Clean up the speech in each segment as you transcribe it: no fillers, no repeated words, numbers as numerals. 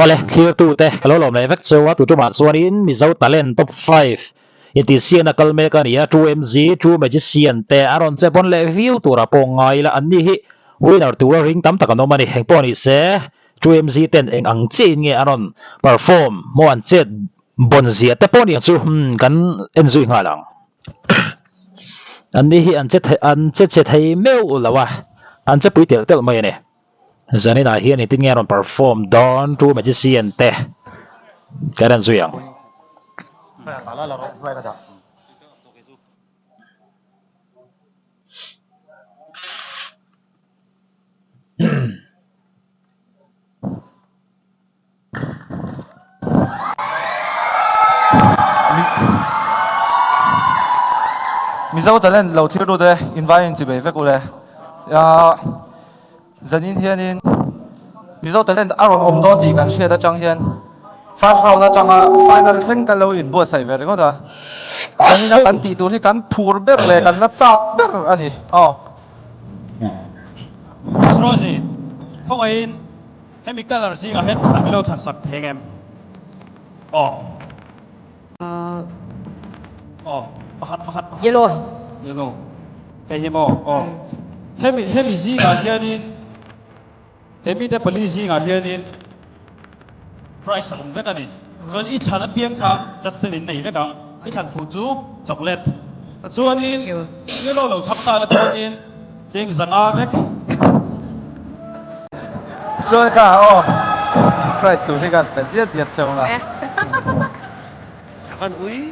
ole clear tu te kalo lom le vek chewa tu tu ma chuanin mizo talent top 5 iti sian akal me ka nia 2mz 2 magician te aron che bon le view tu ra po ngai la an ni hi winner tu ring tam tak no mani heng poni se 2mz ten eng ang chin nge aron perform mo an chet bon zia te poni chu kan enjoy nga lang an ni hi an chet thei meu lawa an che pui tel tel mai ne zani na hian itin nge aron perform don 2 magician te karan zuyang Mizo talent lo thir do de invite in chibe vek ule zanin hianin mizo talent aron om do ti kan share da chang hian first round na changa final thing kan lo in bo sai ver ngoda zanin na kan ti tu hi kan phur ber le kan na chak ber ani Rosie không ai em biết là gì cả hết phải biết đâu thật sắc thế em bakit Yellow. yellow cái gì mo em gì cả hiện in em biết police gì cả hiện in price cũng vậy này rồi ít thằng nó biếng khá just xin này cái đó ít thằng phụ chú chocolate cho nên yellow lâu sắp ta là cho nên chính rằng vậy rồi cả price tu hi kan tiết tiết chong la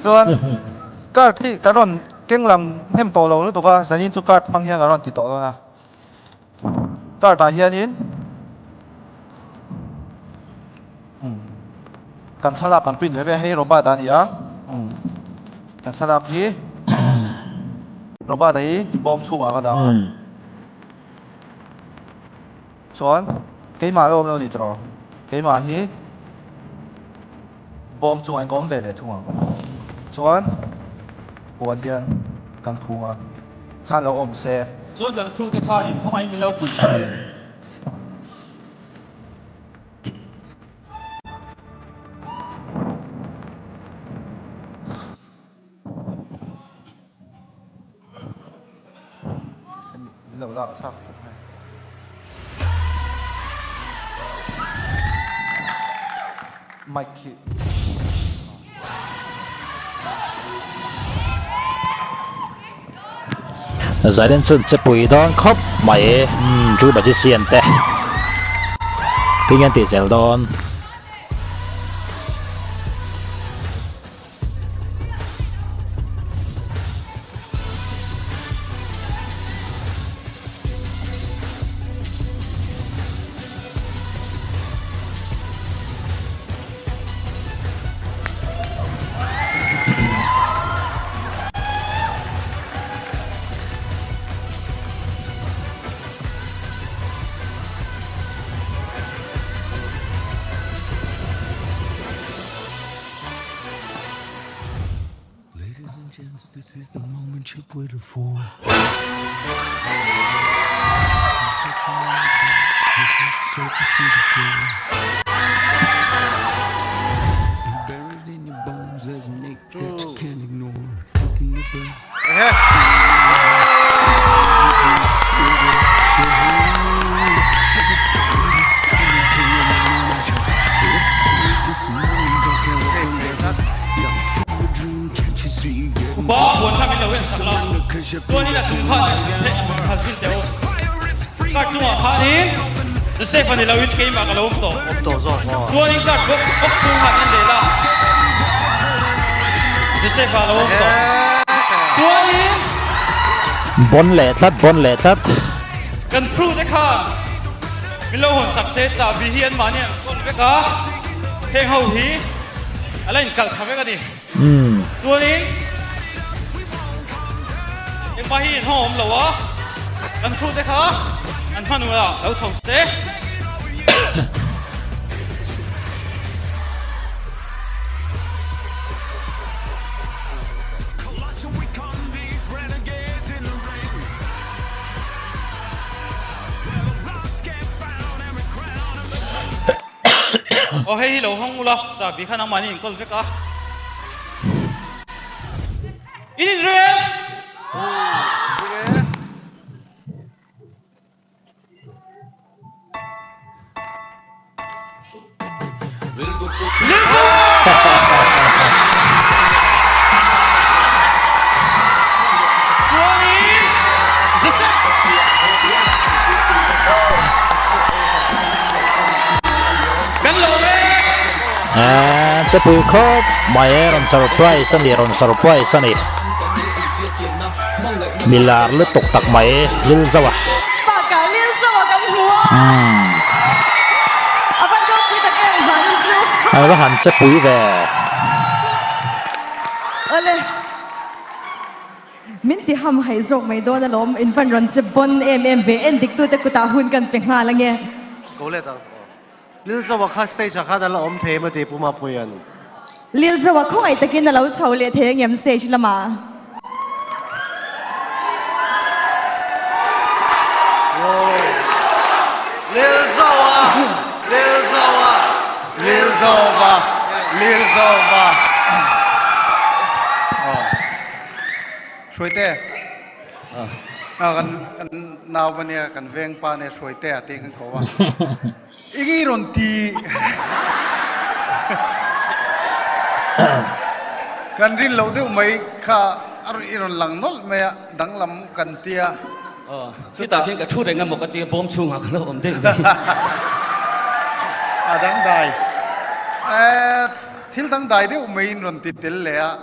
rồi cái thì cái đó cái làm thêm tổ lâu nữa tụi con sản xuất cái phăng hiang cái đó thì tổ rồi à cái đại hiang in kan salap kan pin le he robot ani a kan salap hi robot ấy bom chu à cái đó chọn cái mà ôm đâu thì trò cái mà hi bom chu anh có về để thu à chọn buồn tiền càng thua khá là ôm xe rồi là thu cái kho in không ai mình lâu quỷ gì lâu lắm sao Mike giải đến sân sẽ bùi đón khóc mày chú bà chỉ xiên te tiếng anh thì sẽ đón This is the moment you've waited for. Buried in your bones, there's an ache that you can't ignore. Taking your breath. bỏ buồn tham mình lên sập lòng tôiนี่làจุ่มผ้าเนี่ยผ้าสิ้นเดียวกัดจุ่มผ้านี้จะเซฟอันนี้เราวิ่งเกมมากับเราตัวตัวนี้กัดก็จุ่มผ้านี่เลยล่ะจะเซฟเราตัวตัวนี้บนแหลดกันครูได้ค่ะมีเราหุ่นสักเซตจากวิเฮียนมาเนี่ยคนเวก้าเพลงเฮาฮีอะไรนี่กัดทำไว้กันดิตัวนี้ยังไปหินหอมเหรอวะกันครูได้ค่ะอันพันหัวเราถงเจ๊ โอ้เฮ้ยเราห้องกูละจากบีข้าน้ำมันนี่ก็รู้จักอ่ะอินเดีย And the pull cop Mayer on surprise ani on surprise ani Millar le tok tak mai lil zawa Baka liên châu ở cầm húa ở bên góc kia tất cả dẫn chú ai lo han se pui ve ở đây min ti ham hay rộng mấy đôi là lom in văn run chụp bon em về en dik tu te kuta hun kan pe nga lang nghe Cố lên tao. Liên sau và khách stage khác đã là ôm thế mà thì bố mà bùi anh. liên châu ở không ai ta kia là lâu châu liệt thế ngem stage là mà Liên sau à, liên sau à, liên sau và, liên sau và. Sôi tê. Kan nào bên này kan veng pa này sôi tê tiếng kan cố à. Ý rồi thì. Kan rin lâu đâu mấy kha, iron lang nol mày đắng lắm kan tia. ที่ตาเช่นกับชุดแรงงานปกติผมชุ่มหักแล้วผมได้ ดังได้ที่ดังได้เดี๋ยวไม่รอนติดเตลเลยอะ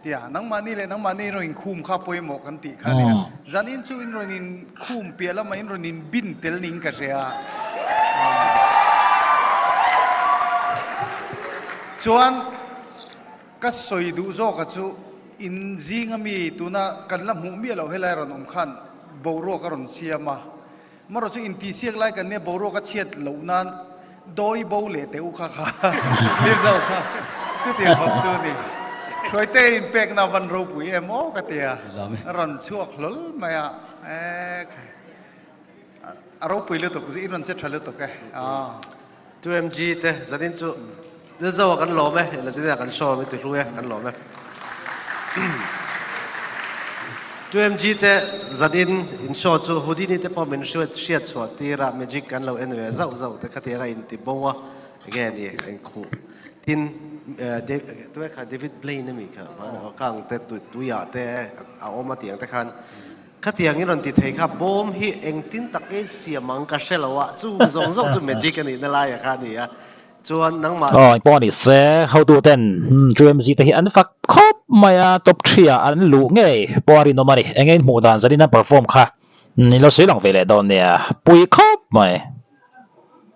เดี๋ยวนังมานี่เลยนังมานี่เราอินคุมข้าป่วยหมกันติค่ะเนี่ยจันอินชูอินรอนินคุมเปียแล้วมาอินรอนินบินเตลนิงกันเสียชวนก็สวยดูโจกับชูอินจิงมีตัวน่ะกันละหูมีเราให้ไล่รอนอมขันบาวโรก็รอนเสียมาเมื่อเราชูอินทีเสียกไล่กันเนี่ยบาวโรก็เชียดเหล่านั้นโดยบาวเล่เตอุค่ะค่ะเรียกเจ้าค่ะชื่อเตียงผมชื่อนี่ช่วยเตอินเป็กนาวันรูปุยเอ็มโอกันเตียรอนชั่วขลุ่มมาอ่ะรูปุยเลือดตกสิอินรอนเจ็ดเลือดตกแกตัวเอ็มจีเตจะดินชูเรื่องเจ้ากันหล่อไหมเราจะได้กันโชว์ไม่ติดรู้ไหมกันหล่อไหมตัวเอ็มจีเตจัดอินโชว์จูฮูดีนี่เตพอมันช่วยเชียร์ชัวตีระเมจิกกันเราเอ็นเวเจ้าแต่ขัดยังไงอินติบัวแกนี่เอ็นคู่ทินตัวข้าเดวิดเบลย์นี่มีครับกลางแต่ตัวยาแต่เอาออกมาเตียงแต่คันขัดยังนี่เราติดเทครับบอมฮีเอ็งตินตักเอเสียมังกัสเชลวะจูซงจูเมจิกกันนี่นั่นไรอะคันนี่อะชวนนังมาป้อนนี่เสียเขาตัวเต้นจูเอ็มซีแต่อันฟักครบไม่ตบเชียอันลูกไงป้อนนี่โนมาดิเอ็งไงหมู่ด่านจะได้นั่งเปอร์ฟอร์มค่ะนี่เราสวยหลังเวลาตอนเนี้ยปุยครบไหม